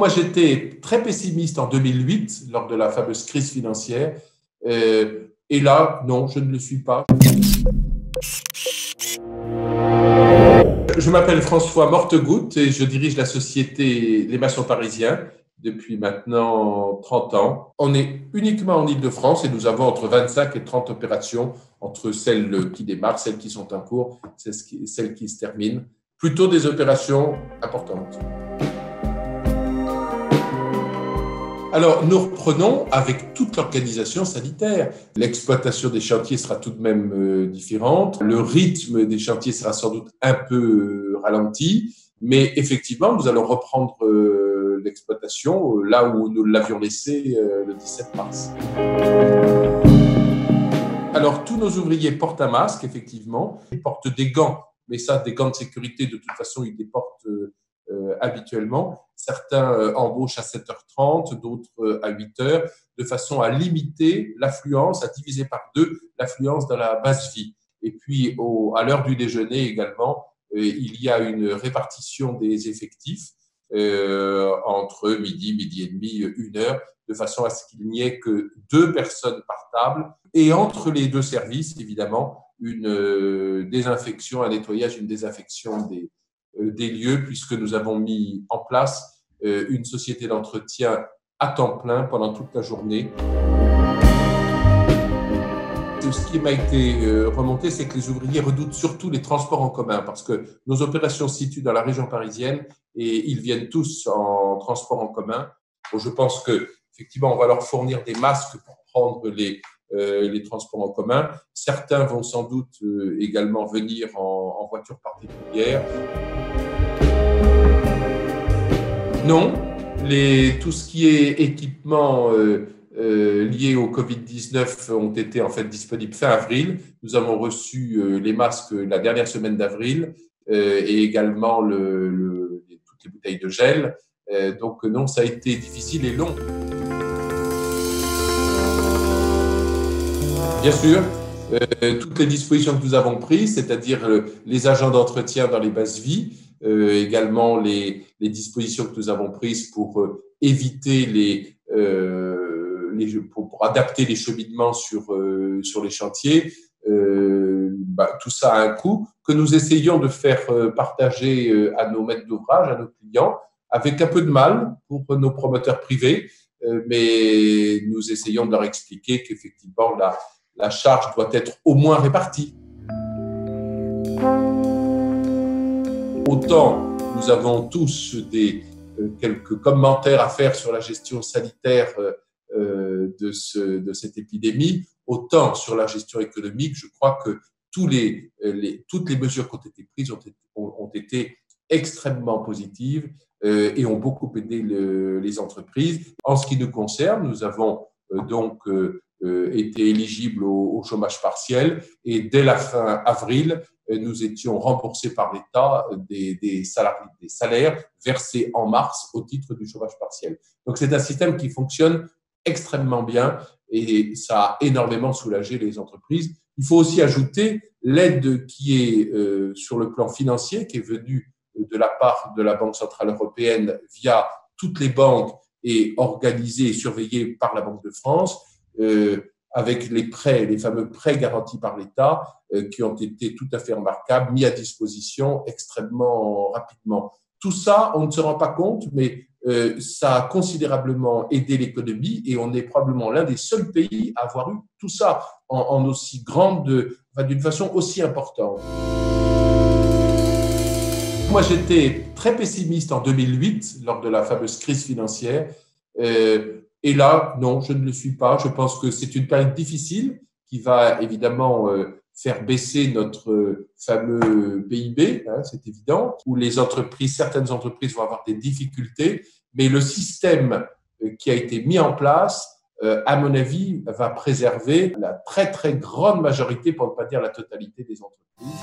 Moi, j'étais très pessimiste en 2008, lors de la fameuse crise financière. Et là, non, je ne le suis pas. Je m'appelle François Mortegoutte et je dirige la société Les Maçons Parisiens depuis maintenant 30 ans. On est uniquement en Île-de-France et nous avons entre 25 et 30 opérations, entre celles qui démarrent, celles qui sont en cours, celles qui se terminent. Plutôt des opérations importantes. Alors, nous reprenons avec toute l'organisation sanitaire. L'exploitation des chantiers sera tout de même différente. Le rythme des chantiers sera sans doute un peu ralenti. Mais effectivement, nous allons reprendre l'exploitation là où nous l'avions laissé le 17 mars. Alors, tous nos ouvriers portent un masque, effectivement. Ils portent des gants. Mais ça, des gants de sécurité, de toute façon, ils les portent habituellement. Certains embauchent à 7h30, d'autres à 8h, de façon à limiter l'affluence, à diviser par 2 l'affluence dans la basse vie. Et puis, à l'heure du déjeuner également, il y a une répartition des effectifs entre midi et demi, 1h, de façon à ce qu'il n'y ait que 2 personnes par table. Et entre les 2 services, évidemment, une désinfection, un nettoyage, une désinfection des lieux, puisque nous avons mis en place une société d'entretien à temps plein pendant toute la journée. Ce qui m'a été remonté, c'est que les ouvriers redoutent surtout les transports en commun, parce que nos opérations se situent dans la région parisienne et ils viennent tous en transport en commun. Donc, je pense que effectivement, on va leur fournir des masques pour prendre les transports en commun. Certains vont sans doute également venir en voiture particulière. Non, tout ce qui est équipement liés au Covid-19 ont été en fait disponibles fin avril. Nous avons reçu les masques la dernière semaine d'avril et également toutes les bouteilles de gel. Donc non, ça a été difficile et long. Bien sûr, toutes les dispositions que nous avons prises, c'est-à-dire les agents d'entretien dans les basses vies, également les dispositions que nous avons prises pour éviter pour adapter les cheminements sur les chantiers, tout ça a un coût que nous essayons de faire partager à nos maîtres d'ouvrage, à nos clients, avec un peu de mal pour nos promoteurs privés, mais nous essayons de leur expliquer qu'effectivement la charge doit être au moins répartie. Autant nous avons tous quelques commentaires à faire sur la gestion sanitaire de cette épidémie, autant sur la gestion économique, je crois que toutes les mesures qui ont été prises ont été extrêmement positives et ont beaucoup aidé les entreprises. En ce qui nous concerne, nous avons donc été éligibles au chômage partiel et dès la fin avril, nous étions remboursés par l'État des salaires versés en mars au titre du chômage partiel. Donc, c'est un système qui fonctionne extrêmement bien et ça a énormément soulagé les entreprises. Il faut aussi ajouter l'aide qui est sur le plan financier, qui est venue de la part de la Banque centrale européenne via toutes les banques et organisée et surveillée par la Banque de France, avec les fameux prêts garantis par l'État qui ont été tout à fait remarquables, mis à disposition extrêmement rapidement. Tout ça, on ne se rend pas compte, mais ça a considérablement aidé l'économie et on est probablement l'un des seuls pays à avoir eu tout ça en aussi d'une façon aussi importante. Moi, j'étais très pessimiste en 2008, lors de la fameuse crise financière. Et là, non, je ne le suis pas. Je pense que c'est une période difficile qui va évidemment faire baisser notre fameux PIB, c'est évident, où certaines entreprises vont avoir des difficultés, mais le système qui a été mis en place, à mon avis, va préserver la très, très grande majorité, pour ne pas dire la totalité des entreprises.